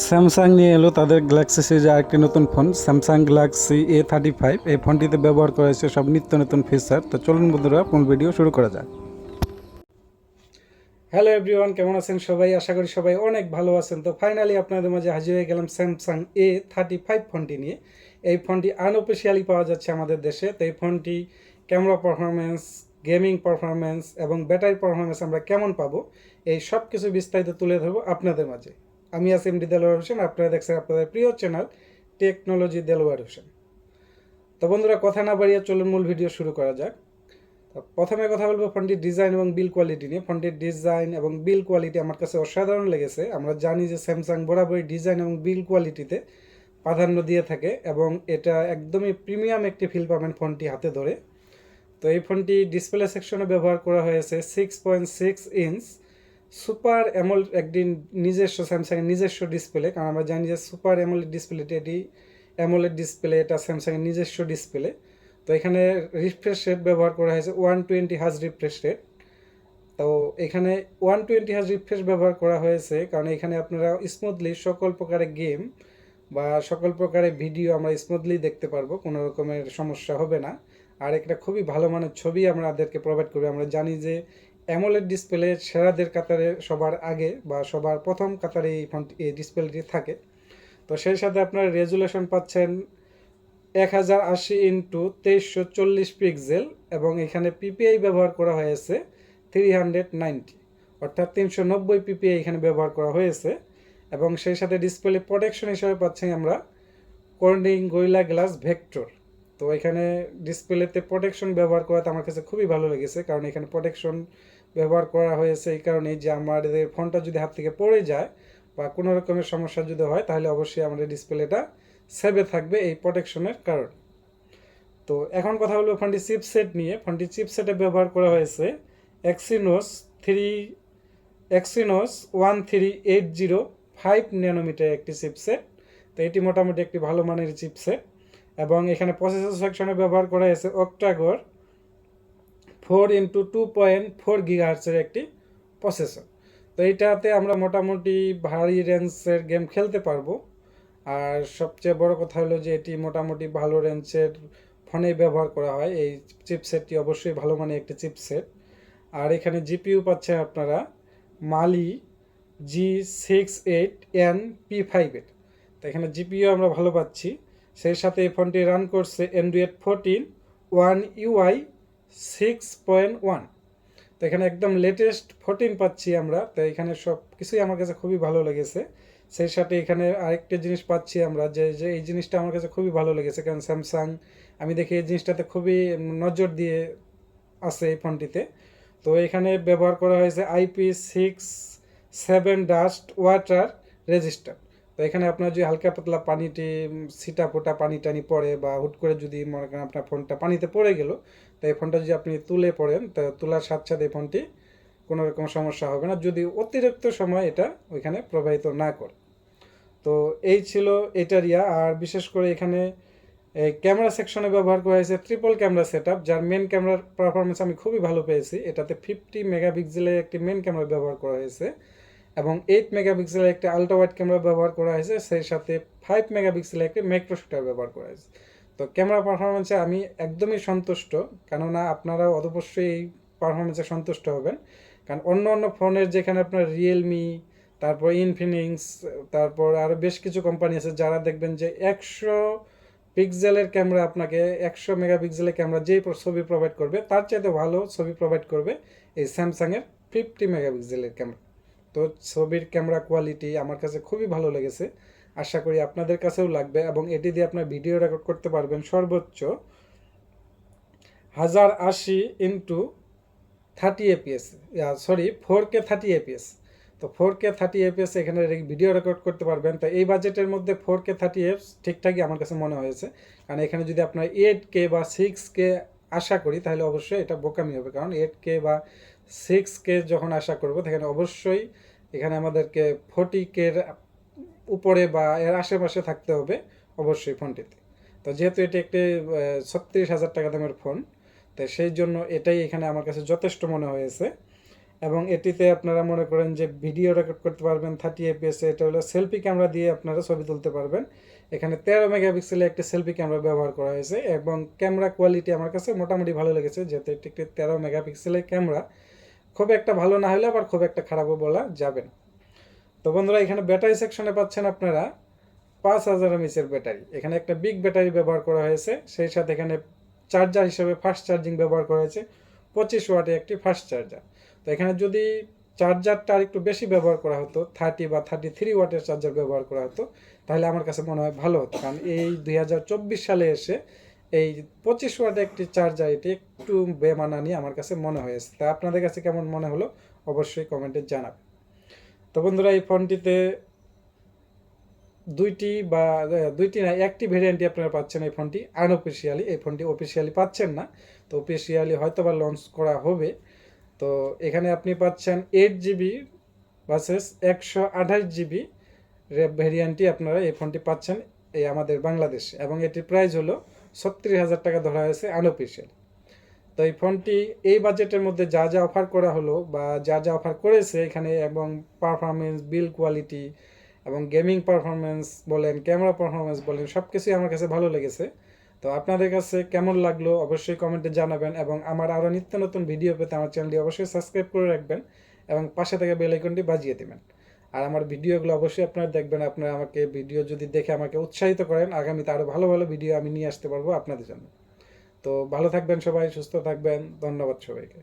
Samsung নিয়ে এলো তাদের গ্যালাক্সি সিরিজে আরেকটি নতুন ফোন স্যামসাং গ্যালাক্সি A35। এই ফোনটিতে ব্যবহার করা হয়েছে সব নিত্য নতুন ফিচার। তো চলুন বন্ধুরা মূল ভিডিও শুরু করা যাক। হ্যালো এভরিওয়ান, কেমন আছেন সবাই? আশা করি সবাই অনেক ভালো আছেন। তো ফাইনালি আপনাদের মাঝে হাজির হয়ে গেলাম স্যামসাং A35 ফোনটি নিয়ে। এই ফোনটি আনঅফিসিয়ালি পাওয়া যাচ্ছে আমাদের দেশে। তো এই ফোনটি ক্যামেরা পারফরমেন্স, গেমিং পারফরমেন্স এবং ব্যাটারি পারফরমেন্স আমরা কেমন পাবো, এই সব কিছু বিস্তারিত তুলে ধরবো আপনাদের মাঝে। আমি আছি এমডি দেলোয়ার হোসেন, আপনারা দেখছেন আপনাদের প্রিয় চ্যানেল টেকনোলজি দেলোয়ার হোসেন। তো বন্ধুরা কথা না বাড়িয়ে চলুন মূল ভিডিও শুরু করা যাক। তো প্রথমে কথা বলবো ফোনটির ডিজাইন এবং বিল কোয়ালিটি নিয়ে। ফোনটির ডিজাইন এবং বিল কোয়ালিটি আমার কাছে অসাধারণ লেগেছে। আমরা জানি যে স্যামসাং বরাবরই ডিজাইন এবং বিল কোয়ালিটিতে প্রাধান্য দিয়ে থাকে এবং এটা একদমই প্রিমিয়াম একটি ফিল পাবেন ফোনটি হাতে ধরে। তো এই ফোনটি ডিসপ্লে সেকশনে ব্যবহার করা হয়েছে 6.6 ইঞ্চ সুপার অ্যামোলেড, একটি নিজস্ব স্যামসাংয়ের নিজস্ব ডিসপ্লে। কারণ আমরা জানি যে সুপার অ্যামোলেড ডিসপ্লেটি এটি অ্যামোলেড ডিসপ্লে, এটা স্যামসাংয়ের নিজস্ব ডিসপ্লে। তো এখানে রিফ্রেশ রেট ব্যবহার করা হয়েছে 120 হার্জ রিফ্রেশ রেট। তো এখানে 120 হার্জ রিফ্রেশ ব্যবহার করা হয়েছে কারণ এখানে আপনারা স্মুথলি সকল প্রকারের গেম বা সকল প্রকারের ভিডিও আমরা স্মুথলি দেখতে পারবো, কোনো রকমের সমস্যা হবে না। আর একটা খুবই ভালো মানের ছবি আমাদেরকে প্রোভাইড করবে। আমরা জানি যে অ্যামোলেড ডিসপ্লে সেরাদের কাতারে সবার আগে বা সবার প্রথম কাতারে এই ডিসপ্লেটি থাকে। তো সেই সাথে আপনারা রেজুলেশন পাচ্ছেন 1080x2340 পিক্সেল এবং এখানে পিপিআই ব্যবহার করা হয়েছে 390, অর্থাৎ 390 পিপিআই এখানে ব্যবহার করা হয়েছে। এবং সেই সাথে ডিসপ্লে প্রোটেকশন হিসাবে পাচ্ছি আমরা কর্নিং গরিলা গ্লাস ভেক্টর। তো এখানে ডিসপ্লেতে প্রোটেকশন ব্যবহার করাতে আমার কাছে খুবই ভালো লেগেছে, কারণ এখানে প্রোটেকশন ব্যবহার করা হয়েছে এই কারণেই যে আমাদের ফোনটা যদি হাত থেকে পড়ে যায় বা কোনো রকমের সমস্যা যদি হয় তাহলে অবশ্যই আমাদের ডিসপ্লেটা সেভে থাকবে এই প্রোটেকশনের কারণে। তো এখন কথা বলবো ফোনটি চিপসেট নিয়ে। ফোনটি চিপসেটে ব্যবহার করা হয়েছে এক্সিনোস 1380 5 ন্যানোমিটার একটি চিপসেট। তো এটি মোটামুটি একটি ভালো মানের চিপসেট। এবং এখানে প্রসেসর সেকশনে ব্যবহার করা হয়েছে অক্টাকোর 4x2.4 গিগাহার্টসের একটি প্রসেসর। তো এইটাতে আমরা মোটামুটি ভারী রেঞ্জের গেম খেলতে পারবো। আর সবচেয়ে বড় কথা হলো যে এটি মোটামুটি ভালো রেঞ্জের ফোনে ব্যবহার করা হয়। এই চিপসেটটি অবশ্যই ভালো মানের একটি চিপসেট। আর এখানে জিপিইউ পাচ্ছেন আপনারা মালি G68N P5 এর। তো এখানে জিপিইউ আমরা ভালো পাচ্ছি। সেই সাথে এই ফোনটি রান করছে অ্যান্ড্রয়েড 14 1UI 6.1। তো এখানে একদম লেটেস্ট 14 পাচ্ছি আমরা। তো এখানে সব কিছুই আমার কাছে খুবই ভালো লেগেছে। সেই সাথে এখানে আরেকটা জিনিস পাচ্ছি আমরা যে যে এই জিনিসটা আমার কাছে খুবই ভালো লেগেছে, কারণ স্যামসাং আমি দেখি এই জিনিসটাতে খুবই নজর দিয়ে আছে এই ফোনটিতে। তো এখানে ব্যবহার করা হয়েছে IP67 ডাস্ট ওয়াটার রেজিস্টার। তো এখানে আপনার যদি হালকা পাতলা পানিটি ছিটা ফোটা পানি টানি পড়ে বা হুট করে যদি মনে করেন আপনার ফোনটা পানিতে পড়ে গেল, তো এই ফোনটা যদি আপনি তুলে পড়েন তো তোলার সাথে সাথে এই ফোনটি কোনো রকম সমস্যা হবে না, যদি অতিরিক্ত সময় এটা ওইখানে প্রবাহিত না করে। তো এই ছিল এটারিয়া। আর বিশেষ করে এখানে ক্যামেরা সেকশনে ব্যবহার করা হয়েছে ট্রিপল ক্যামেরা সেট আপ, যার মেন ক্যামেরার পারফরমেন্স আমি খুবই ভালো পেয়েছি। এটাতে 50 মেগাপিক্সেলের একটি মেন ক্যামেরা ব্যবহার করা হয়েছে এবং 8 মেগাপিক্সেলের একটি আলট্রা ওয়াইড ক্যামেরা ব্যবহার করা হয়েছে। সেই সাথে 5 মেগাপিক্সেলের একটি ম্যাক্রো শুটার ব্যবহার করা হয়েছে। তো ক্যামেরা পারফরমেন্সে আমি একদমই সন্তুষ্ট, কেননা আপনারাও অবশ্যই এই পারফরমেন্সে সন্তুষ্ট হবেন। কারণ অন্য অন্য ফোনের যেখানে আপনার রিয়েলমি, তারপর ইনফিনিক্স, তারপর আরও বেশ কিছু কোম্পানি আছে যারা দেখবেন যে 100 পিক্সেলের ক্যামেরা আপনাকে 100 মেগাপিক্সেলের ক্যামেরা যেই ছবি প্রোভাইড করবে তার চাইতে ভালো ছবি প্রোভাইড করবে এই স্যামসাংয়ের 50 মেগাপিক্সেলের ক্যামেরা। তো ছবির ক্যামেরা কোয়ালিটি আমার কাছে খুবই ভালো লেগেছে, আশা করি আপনাদের কাছেও লাগবে। এবং এটি দিয়ে আপনার ভিডিও রেকর্ড করতে পারবেন সর্বোচ্চ 1080x30 APS, sorry 4K 30 APS। তো 4K 30 APS এখানে ভিডিও রেকর্ড করতে পারবেন। তো এই বাজেটের মধ্যে 4K 30 APS ঠিকঠাকই আমার কাছে মনে হয়েছে, কারণ এখানে যদি আপনার 8K বা 6K আশা করি তাহলে অবশ্যই এটা বোকামি হবে। কারণ 8K বা 6K যখন আশা করবো সেখানে অবশ্যই এখানে আমাদেরকে 40K উপরে বা এর আশেপাশে থাকতে হবে অবশ্যই ফোনটিতে। তো যেহেতু এটি একটি 36,000 টাকা দামের ফোন, তো সেই জন্য এটাই এখানে আমার কাছে যথেষ্ট মনে হয়েছে। এবং এটিতে আপনারা মনে করেন যে ভিডিও রেকর্ড করতে পারবেন 30 fps। এটা হলো সেলফি ক্যামেরা দিয়ে আপনারা ছবি তুলতে পারবেন। এখানে 13 মেগাপিক্সেলের একটি সেলফি ক্যামেরা ব্যবহার করা হয়েছে এবং ক্যামেরা কোয়ালিটি আমার কাছে মোটামুটি ভালো লেগেছে, যেহেতু এটি একটি 13 মেগাপিক্সেলের ক্যামেরা। খুব একটা ভালো না হলে আবার খুব একটা খারাপও বলা যাবে না। তো বন্ধুরা, এখানে ব্যাটারি সেকশনে পাচ্ছেন আপনারা 5000 mAh ব্যাটারি। এখানে একটা বিগ ব্যাটারি ব্যবহার করা হয়েছে, সেই সাথে এখানে চার্জার হিসেবে ফাস্ট চার্জিং ব্যবহার করা হয়েছে, 25 ওয়াটের একটি ফাস্ট চার্জার। তো এখানে যদি চার্জারটা আর একটু বেশি ব্যবহার করা হতো, 30 বা 33 ওয়াটের চার্জার ব্যবহার করা হতো, তাহলে আমার কাছে মনে হয় ভালো হতো। কারণ এই 2024 সালে এসে এই 25 ওয়াটের একটি চার্জার এটি একটু বেমানানি আমার কাছে মনে হয়েছে। তা আপনাদের কাছে কেমন মনে হলো অবশ্যই কমেন্টে জানাবেন। তো বন্ধুরা, এই ফোনটিতে দুইটি না একটি ভেরিয়েন্টই আপনারা পাচ্ছেন। এই ফোনটি আনঅফিসিয়ালি, এই ফোনটি অফিসিয়ালি পাচ্ছেন না। তো অফিসিয়ালি হয়তো বা লঞ্চ করা হবে। তো এখানে আপনি পাচ্ছেন 8 GB ভার্সেস 128 GB ভেরিয়েন্টটি আপনারা এই ফোনটি পাচ্ছেন এই আমাদের বাংলাদেশে, এবং এটির প্রাইস হলো 36,000 টাকা ধরা হয়েছে আনঅফিসিয়াল। তো এই ফোনটি এই বাজেটের মধ্যে যা যা অফার করা হলো বা যা যা অফার করেছে এখানে, এবং পারফরমেন্স, বিল্ড কোয়ালিটি এবং গেমিং পারফরমেন্স বলেন, ক্যামেরা পারফরমেন্স বলেন, সব কিছুই আমার কাছে ভালো লেগেছে। তো আপনাদের কাছে কেমন লাগলো অবশ্যই কমেন্টে জানাবেন, এবং আমার আরও নিত্য নতুন ভিডিও পেতে আমার চ্যানেলটি অবশ্যই সাবস্ক্রাইব করে রাখবেন এবং পাশে থেকে বেল আইকনটি বাজিয়ে দেবেন। আর আমার ভিডিওগুলো অবশ্যই আপনারা দেখবেন। আপনারা আমাকে ভিডিও যদি দেখে আমাকে উৎসাহিত করেন, আগামীতে আরও ভালো ভালো ভিডিও আমি নিয়ে আসতে পারবো আপনাদের জন্য। তো ভালো থাকবেন সবাই, সুস্থ থাকবেন। ধন্যবাদ সবাইকে।